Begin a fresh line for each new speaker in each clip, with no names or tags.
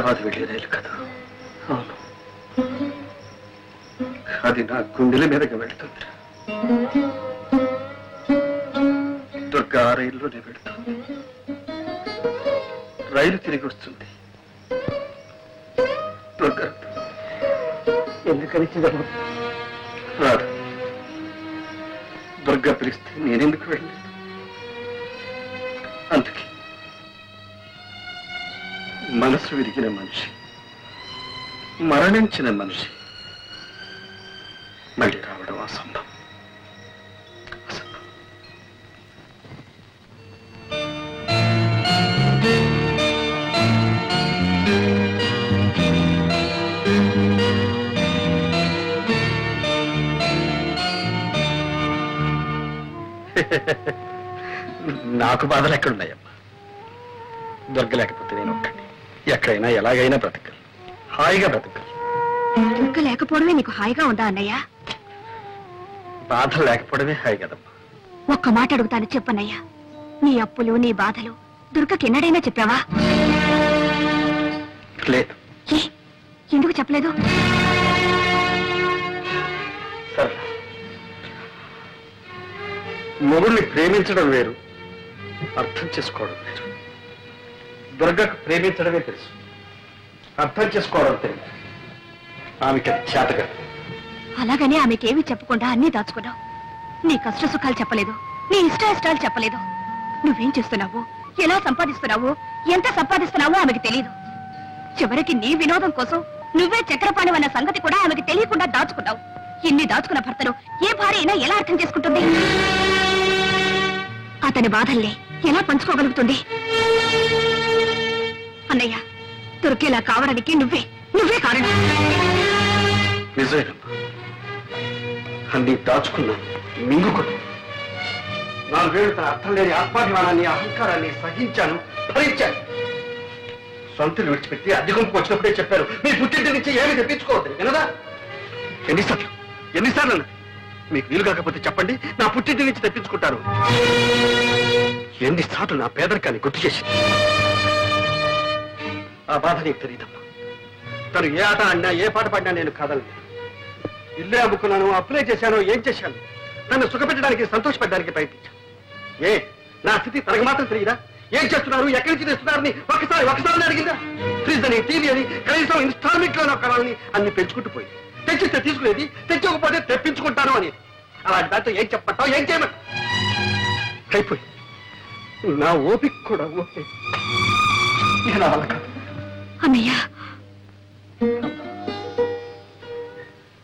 హైదరాబాద్ వెళ్ళే రైలు కదా. అవును, అది నా గుండెల మీదకి వెళుతుంది. దుర్గా ఆ రైల్లోనే వెళుతుంది. రైలు తిరిగి వస్తుంది. దుర్గా ఎందుకని రాదు. దుర్గా పిలిస్తే నేనెందుకు వెళ్ళలేదు? అందుకే మనసు విరిగిన మనిషి, మరణించిన మనిషి మళ్ళీ రావడం అసంభవం. నాకు బాధలు ఎక్కడున్నాయమ్మా? దుర్గ లేకపోతే నేను ఒక్కడిని ఎక్కడైనా ఎలాగైనా బ్రతకాలి, హాయిగా బ్రతకాలి.
దుర్గ లేకపోవడమే నీకు హాయిగా ఉందా అన్నయ్య?
బాధలు లేకపోవడమే హాయి కదమ్మా.
ఒక్క మాట అడుగుతాను, చెప్పన్నయ్యా. నీ అప్పులు, నీ బాధలు దుర్గకి ఎన్నడైనా చెప్పావా?
లేదు.
ఎందుకు చెప్పలేదు?
సరే, మొగుడిని ప్రేమించడం వేరు, అర్థం చేసుకోవడం వేరు. దుర్గకు ప్రేమించడమే తెలుసు, అర్థం చేసుకోవడం తెలియదు. ఆమెకి అది చేతగా.
అలాగని ఆమెకేమీ చెప్పకుండా అన్నీ దాచుకున్నావు. నీ కష్ట సుఖాలు చెప్పలేదు, నీ ఇష్టాయిష్టాలు చెప్పలేదు. నువ్వేం చేస్తున్నావు, ఎలా సంపాదిస్తున్నావు, ఎంత సంపాదిస్తున్నావో ఆమెకి తెలియదు. చివరికి నీ వినోదం కోసం నువ్వే చక్రపాణి అన్న సంగతి కూడా ఆమెకి తెలియకుండా దాచుకున్నావు. ఇన్ని దాచుకున్న భర్తను ఏ భార్య అయినా ఎలా అర్థం చేసుకుంటుంది? అతని బాధల్ని ఎలా పంచుకోగలుగుతుంది? అన్నయ్య, దుర్గేలా కావడానికి నువ్వే కారణం.
నిజమేనమ్మా, అన్ని దాచుకున్నాను, మింగుకున్నాను. 4 ఏళ్ళు తన అర్థం లేని ఆత్మాభిమానాన్ని, అహంకారాన్ని సహించాను, భరించాను. సొంతలు విడిచిపెట్టి అద్దెగుంపుకు వచ్చినప్పుడే చెప్పారు, మీ పుట్టింటి నుంచి ఏమీ తెప్పించుకోవద్దు. వినదా? ఎన్నిసార్లు మీకు వీలు కాకపోతే చెప్పండి, నా పుట్టింటి నుంచి తెప్పించుకుంటారు. ఎన్నిసార్లు నా పేదరికాన్ని గుర్తు చేసింది. ఆ బాధ నీకు తెలియదమ్మా. తను ఏ ఆట ఆడినా, ఏ పాట పాడినా నేను కాదలేదు. ఇల్లే అమ్ముకున్నాను, అప్లై చేశాను, ఏం చేశాను? నన్ను సుఖపెట్టడానికి, సంతోషపెట్టడానికి ప్రయత్నించాను. నా స్థితి తనకు మాత్రం తెలియదా? ఏం చేస్తున్నారు, ఎక్కడి నుంచి తెస్తున్నారని ఒకసారి అడిగిందా? ఫ్రిడ్జ్ అని, టీవీ అని, కనీసం ఇన్స్టాల్మెంట్ లో కొనాలని అన్ని పెంచుకుంటూ పోయింది. తెచ్చిస్తే తీసుకునేది, తెచ్చకపోతే తెప్పించుకుంటాను అని. అలాంటి దాంతో ఏం చెప్పమంటావు, ఏం చేయమంటావు? అయిపోయింది. నా ఓపిక కూడా ఓకే. ఇక నా వల్ల కాదు.
అన్నయ్య,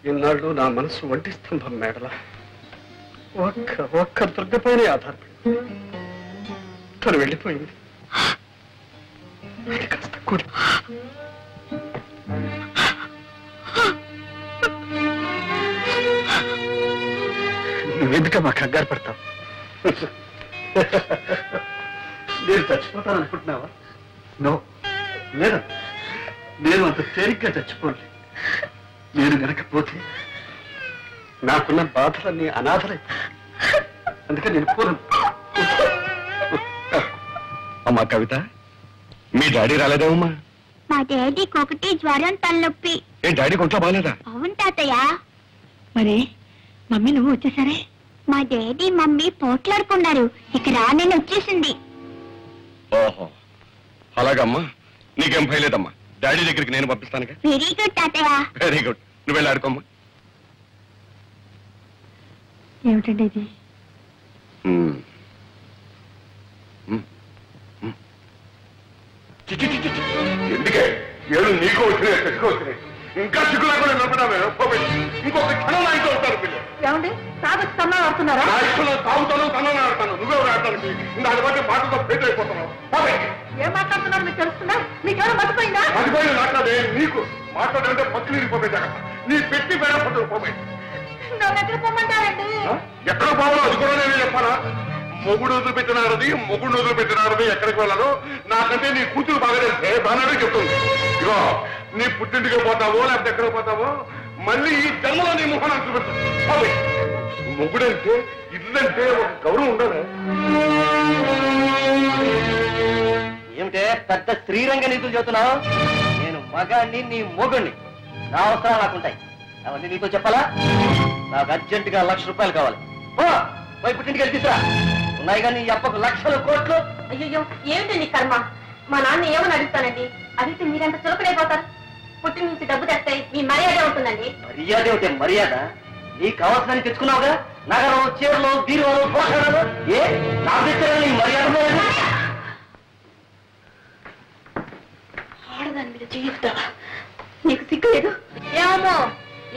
ఇన్నాళ్ళు నా మనసు ఒంటి స్తంభం మేడల ఒక్క దుర్గపైనే ఆధారపడి తను వెళ్ళిపోయింది. అది కాస్త కూలి. నువ్వెందుకమ్మా కంగారు పడతావు? నేను చచ్చిపోతాననుకుంటున్నావా? నో, లేదు. నేను అంత తేలిగ్గా చచ్చిపోలే. నేను గనకపోతే నాకున్న బాధలన్నీ అనాథలై, అందుకని నేను పోను. అమ్మా కవిత, మీ డాడీ రాలేదేమమ్మా?
మా డాడీకి ఒకటి జ్వరం, తలనొప్పి.
ఏ డాడీ ఒంట్లో బాగాలేదా?
అవును తాతయ్య. మరి మమ్మీ నువ్వు వచ్చేసరే? మా డాడీ మమ్మీ పోట్లాడుకున్నారు, ఇక రానని వచ్చేసింది.
ఓహో, అలాగమ్మా. నీకేం భయలేదమ్మా, డాడీ దగ్గరికి నేను పంపిస్తానుగా.
వెరీ గుడ్ తాతయ్య.
Very good. నువ్వు వెళ్ళి ఆడుకోమ్మా.
ఏమిటండి ఇది?
ఎందుకే ఏడు నీకు వచ్చినాయి, చెట్టుకు వచ్చినాయి. ఇంకా చిక్కు లేకుండా నిలబడామే. ఇంకొక క్షణం నా ఇంట్లో వస్తారు పిల్లలు.
ఏమండి, తాగొచ్చి తన్నా ఆడుతున్నారా?
నా ఇష్టంలో తాగుతాను, తనని ఆడతాను. నువ్వెవరు ఆడతానికి? దాని బట్టి మాటతో ఫెయిల్ అయిపోతున్నావు.
ఏం మాట్లాడుతున్నారు మీకు తెలుస్తుందా? మీకేమైనా మర్చిపోయిందా?
మర్చిపోయిన మాట్లాడే నీకు మాట్లాడాలంటే పచ్చులు ఇరిపోయి జాగ్రత్త. నీ పెట్టి పేడ పట్టుకు పోయి.
నన్ను ఎక్కడ పొమ్మంటారండి?
ఎక్కడ పోవాలో అది కూడా నేను చెప్పాలా? మొగుడు వదిలిపెట్టినారది, మొగుడు వదిలిపెట్టినారది, ఎక్కడికి వెళ్ళాలో నాకంటే నీ కూతురు బాగా తెలిసే బాగానే చెప్తుంది. ఇగో, నీ పుట్టింటికి పోతావో లేకపోతే ఎక్కడికి పోతావో మళ్ళీ ఈ జన్మలో నీ ముఖాన్ని చూపెడతావు. మొగుడంటే, ఇల్లంటే ఒక గౌరవం ఉండదు.
ఏమిటే పెద్ద శ్రీరంగ నీతులు చెబుతున్నావు? నేను మగాడిని నీ మొగుడిని నా అవసరాలు నాకుంటాయి. అవన్నీ నీతో చెప్పాలా? నాకు అర్జెంటుగా ₹1,00,000 కావాలి. పోయి పుట్టింటికి వెళ్ళి తీసురా. ఉన్నాయి కానీ నీ అప్పకు లక్షల కోట్లు.
అయ్యో ఏమిటండి కర్మ? మా నాన్న ఏమని అడుగుతానండి? అడిగితే మీరెంత చులకడైపోతారు. పుట్టిన నుంచి డబ్బు తెస్తాయి, మీ మర్యాద ఉంటుందండి.
మర్యాద ఏమిటే మర్యాద? నీకు కావాల్సిన తెచ్చుకున్నావుగా, నగరం, చీరలు, బీరువాలు, పోషణలు. ఏ నా దగ్గర నీ మర్యాద
ఆడదాని మీద చేయిస్తావా? నీకు సిగ్గు లేదు? ఏమో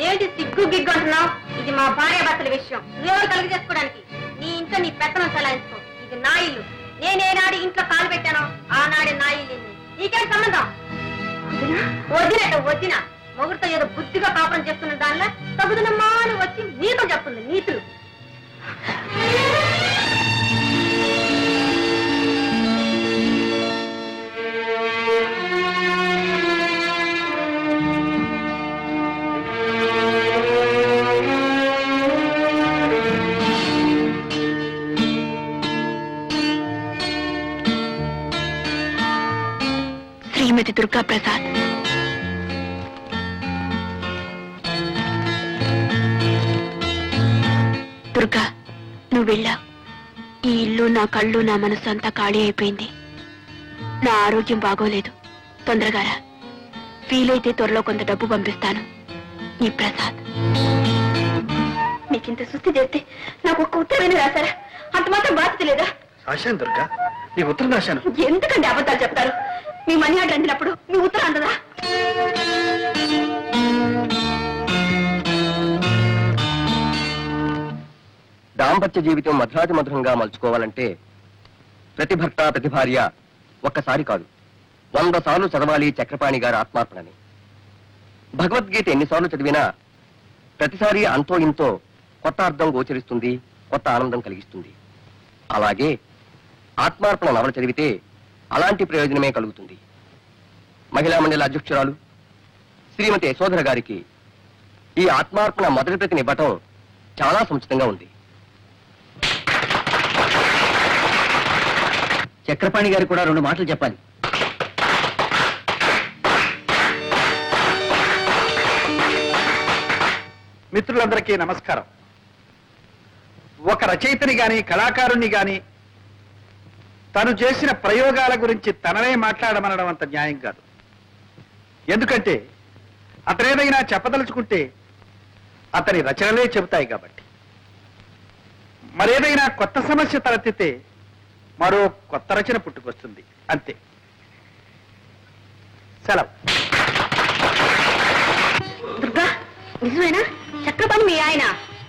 ఏంటి సిగ్గు గిగ్గు అంటున్నావు? ఇది మా భార్య భర్తల విషయం. నువ్వెవరు కలిగి చేసుకోవడానికి? నీ ఇంట్లో నీ పెత్తనం చలాయించుకో. ఇది నా ఇల్లు. నేనేనాడు ఇంట్లో కాలు పెట్టానో ఆనాడే నా ఇల్లు. నీకేం సంబంధం? వదిన మొగుడితో ఏదో బుద్ధిగా కాపురం చేస్తున్న దానిలో తగుదనమ్మా అని వచ్చి నీతో చెప్తుంది నీతులు. శ్రీమతి దుర్గా ప్రసాద్. దుర్గా, నువ్వు వెళ్ళావు. ఈ ఇల్లు, నా కళ్ళు, నా మనసు అంతా ఖాళీ అయిపోయింది. నా ఆరోగ్యం బాగోలేదు. తొందరగా రా. వీలైతే త్వరలో కొంత డబ్బు పంపిస్తాను. ఈ ప్రసాద్. మీకింత సుస్థి చేస్తే నాకు ఒక్క ఉత్తరమైన రాశారా? అంత మాత్రం బాధ్యత లేదా?
రాశాను దుర్గా, నీ ఉత్తరం రాశాను.
ఎందుకండి అబద్ధాలు చెప్తారు? మీ మనీ ఆర్డర్ అందినప్పుడు మీ ఉత్తరం అందదా?
దాంపత్య జీవితం మధురాతి మధురంగా మలుచుకోవాలంటే ప్రతి భర్త ప్రతి భార్య ఒక్కసారి కాదు 100 సార్లు చదవాలి చక్రపాణి గారి ఆత్మార్పణని. భగవద్గీత ఎన్నిసార్లు చదివినా ప్రతిసారి అంతో ఇంతో కొత్త అర్థం గోచరిస్తుంది, కొత్త ఆనందం కలిగిస్తుంది. అలాగే ఆత్మార్పణ నవల చదివితే అలాంటి ప్రయోజనమే కలుగుతుంది. మహిళా మండలి అధ్యక్షురాలు శ్రీమతి యశోధర గారికి ఈ ఆత్మార్పణ మొదటి ప్రతిని ఇవ్వటం చాలా సముచితంగా ఉంది. చక్రపాణి గారు కూడా 2 మాటలు చెప్పాలి.
మిత్రులందరికీ నమస్కారం. ఒక రచయితని గాని కళాకారుణ్ణి గాని తను చేసిన ప్రయోగాల గురించి తననే మాట్లాడమనడం అంత న్యాయం కాదు. ఎందుకంటే అతనేదైనా చెప్పదలుచుకుంటే అతని రచనలే చెబుతాయి కాబట్టి. మరేదైనా కొత్త సమస్య తలెత్తితే మరో కొత్త రచన పుట్టుకొస్తుంది, అంతే. సెలవు.
దుర్గా, నిజమేనా? చక్రపాణి మీ ఆయన?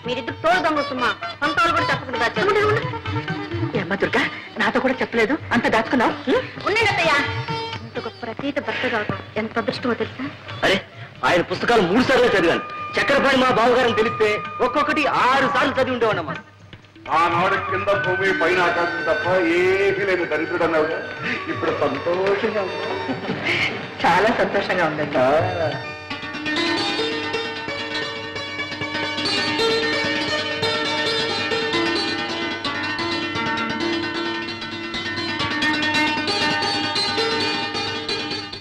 మీరిద్దరు తోడు దొంగతుమ్మా. పంతాలు కూడా తప్పకుండా అమ్మ దుర్గా, నాతో కూడా చెప్పలేదు, అంత దాచుకున్నావు. ఉండండి అత్తయ్య. ఇంత గొప్ప రచయిత భర్త కావటం ఎంత అదృష్టమో తెలుసా?
అరే, ఆయన పుస్తకాలు 3 సార్లు చదివాను. చక్రపాణి మా బావగారని తెలిస్తే ఒక్కొక్కటి 6 సార్లు చదివి ఉండేవాడమ్మా.
ఆనాడు కింద భూమి పైన ఆకాశం తప్ప ఏమీ లేదు దరిద్రుడు అన్నావు. ఇప్పుడు సంతోషంగా
చాలా సంతోషంగా ఉందండి.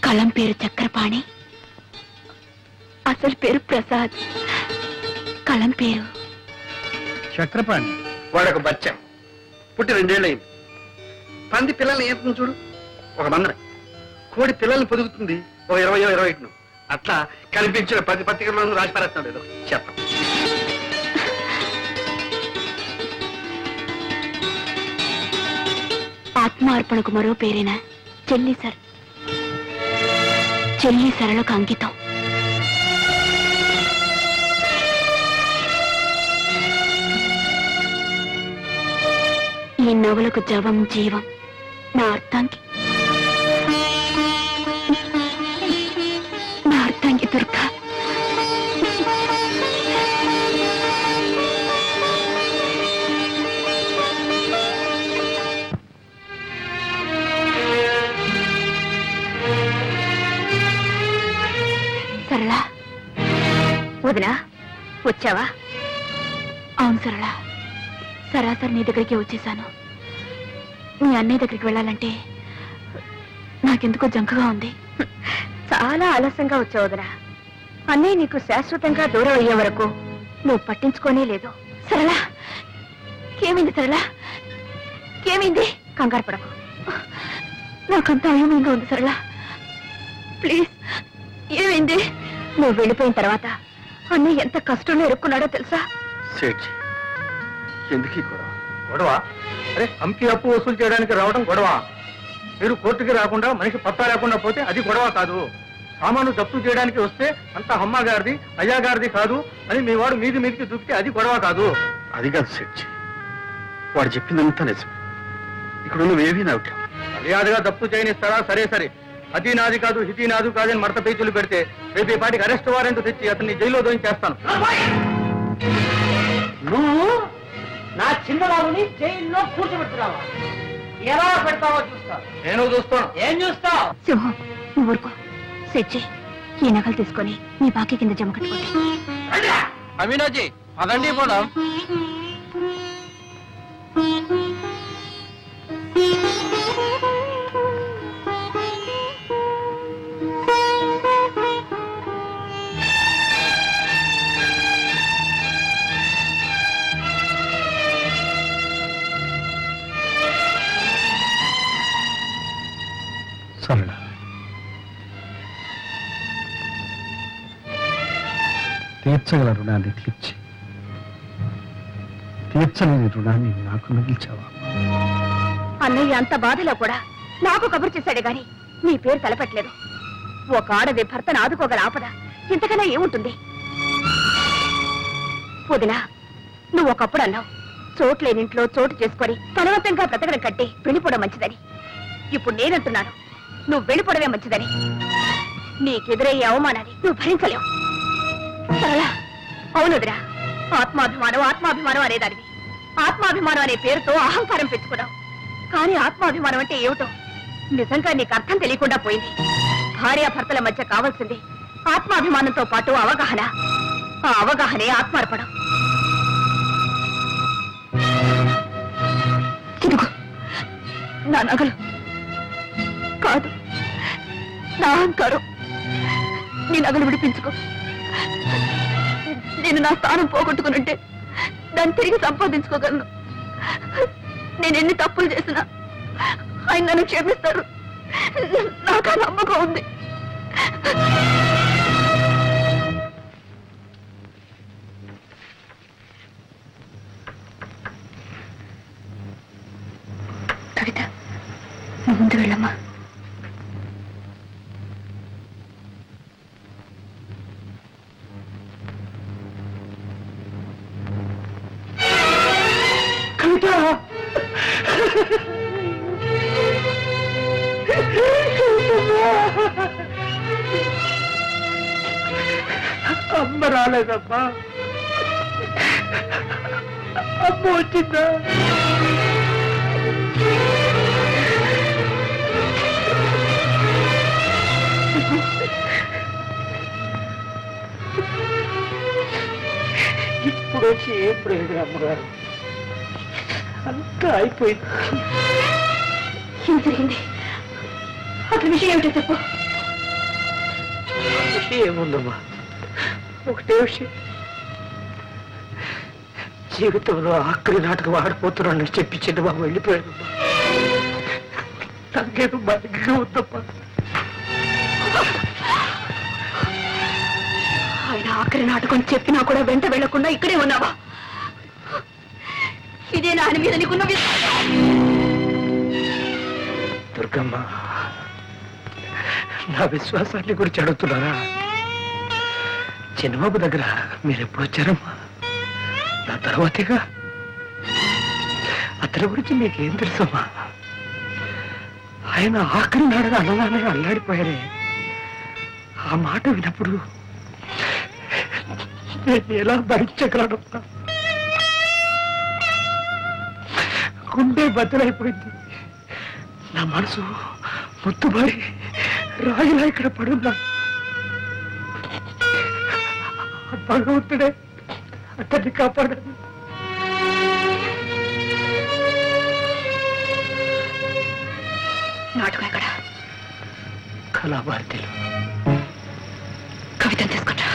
కలం పేరు చక్రపాణి, అసలు పేరు ప్రసాద్. కలం పేరు
చక్రపాణి. వాడొక బచ్చ పుట్టి 2 ఏళ్ళయింది. పంది పిల్లల్ని ఏం చూడు, ఒక మందర. కోడి పిల్లల్ని పొదుగుతుంది ఒక 20-21. అట్లా కనిపించిన 10 పత్రికలను రాసి పారేస్తున్నాడు ఏదో చెప్ప.
ఆత్మార్పణకు మరో పేరేనా చెల్లి సార్. చెల్లి సరళకు అంకితం. ఈ నవలకు జవం జీవం. నా అర్థానికి దుర్గా. సరళ, వదినా వచ్చావా? అవును సరళ, సరాసరి నీ దగ్గరికి వచ్చేసాను. మీ అన్నయ్య దగ్గరికి వెళ్ళాలంటే నాకెందుకో జంకగా ఉంది. చాలా ఆలస్యంగా వచ్చావు వదినా. అన్నయ్య నీకు శాశ్వతంగా దూరం అయ్యే వరకు నువ్వు పట్టించుకోనే లేదు. సరళా, ఏమైంది సరళా? ఏమైంది? కంగారు పడకు, నాకంతా అయోమయంగా ఉంది సరళా. ప్లీజ్, ఏమైంది? నువ్వు వెళ్ళిపోయిన తర్వాత అన్నయ్య ఎంత కష్టంలో ఇరుక్కున్నాడో తెలుసా?
సేఠ్, ఎందుకు గొడవ? అరే, అమ్కి అప్పు వసూలు చేయడానికి రావడం గొడవ. మీరు కోర్టుకి రాకుండా మనిషి పత్తా లేకుండా పోతే అది గొడవ కాదు. సామాను జప్తు చేయడానికి వస్తే అంతా అమ్మ గారిది అయ్యా గారిది కాదు అని మీ వాడు మీదికి దూకితే అది గొడవ కాదు. అది కాదు సేఠ్, వాడు చెప్పిందంతా నిజం. ఇక్కడ నువ్వేమీ నవ్వుతావు. మర్యాదగా జప్తు చేయనిస్తారా? సరే సరే, అది నాది కాదు ఇది నాది కాదని మడత పేచీలు పెడితే రేపు ఈ పాటికి అరెస్ట్ వారెంట్ తెచ్చి అతన్ని జైల్లో దోయించేస్తాను.
నువ్వు నా చిన్నబాబుని జైల్లో కూర్చోబెడుతున్నావా? ఎలా పెడతావో చూస్తా.
నేను చూస్తాను.
ఏం చూస్తావు?
సింహం, నువ్వు ఊరుకో. సెచ్చి, ఈ నగలు తీసుకొని నీ బాకీ కింద జమ కట్టుకోండి.
అమీనాజీ, అదండి పోదాం.
సరళ, తీర్చగల రుణాన్ని తీర్చలేని రుణాన్ని నాకు మిగిల్చావా?
అన్నయ్య అంత బాధలో కూడా నాకు కబురు చేశాడే గాని నీ పేరు తలపెట్టలేదు. ఒక ఆడది భర్తను ఆదుకోగల ఆపద ఇంతకన్నా ఏముంటుంది? వదినా, నువ్వు ఒకప్పుడు అన్నావు చోట్లేనింట్లో చోటు చేసుకొని బలవంతంగా బ్రతకడం కట్టి వెళ్ళిపోవడం మంచిదని. ఇప్పుడు నేనంటున్నాను నువ్వు వెళ్ళిపోవడమే మంచిదని. నీకెదురయ్యే అవమానాన్ని నువ్వు భరించలేవు. సరళా, అవునుదిరా, ఆత్మాభిమానం అనేదానివి. ఆత్మాభిమానం అనే పేరుతో అహంకారం పెంచుకున్నావు. కానీ ఆత్మాభిమానం అంటే ఏమిటో నిజంగా నీకు అర్థం తెలియకుండా పోయింది. భార్యాభర్తల మధ్య కావాల్సింది ఆత్మాభిమానంతో పాటు అవగాహన. ఆ అవగాహనే ఆత్మార్పణం. ఇదిగో నా నగలు కాదు, నా అహంకారం. నీ నగలు విడిపించుకో. నేను నా స్థానం పోగొట్టుకునుంటే దాన్ని తిరిగి సంపాదించుకోగలను. నేను ఎన్ని తప్పులు చేసినా ఆయన నన్ను క్షమిస్తారు. నాకు ఆ నమ్మకం ఉంది. కవిత, నువ్వు ముందు వెళ్ళమ్మా.
అమ్మ రాలేదమ్మా. అమ్మ వచ్చిందా? ఇప్పుడు వచ్చి ఏం ప్రయోజనం అమ్మగారు? అంతా అయిపోయింది.
ఏం జరిగింది? అసలు విషయం ఏమిటో చెప్పు.
విషయం ఏముందమ్మా, ఒకటే విషయం. జీవితంలో ఆఖరి నాటకం ఆడిపోతున్నానని చెప్పి చిన్నబాబు వెళ్ళిపోయాడమ్మా. నాకేదో బాగా ఉందమ్మా.
ఆయన ఆఖరి నాటకం చెప్పినా కూడా వెంట వెళ్లకుండా ఇక్కడే ఉన్నావా? ఇదే నాని మీద నీకున్న
దుర్గమ్మ, నా విశ్వాసాన్ని గురించి అడుగుతున్నారా? చిన్నబాబు దగ్గర మీరు ఎప్పుడు వచ్చారమ్మా? నా తర్వాతేగా. అతని గురించి మీకేం తెలుసమ్మా? ఆయన ఆఖరి నాడగా అన్నదాన్ని అల్లాడిపోయారే. ఆ మాట విన్నప్పుడు నేను ఎలా భరించగలనమ్మా? గుండె బద్దలైపోయింది. నా మనసు ముత్తుబారి రాయిలా ఇక్కడ పడున్నా. భగవంతుడే అతన్ని కాపాడాలి.
నాటకం ఎక్కడ?
కళాభారతిలో.
కాగితం తీసుకుంటా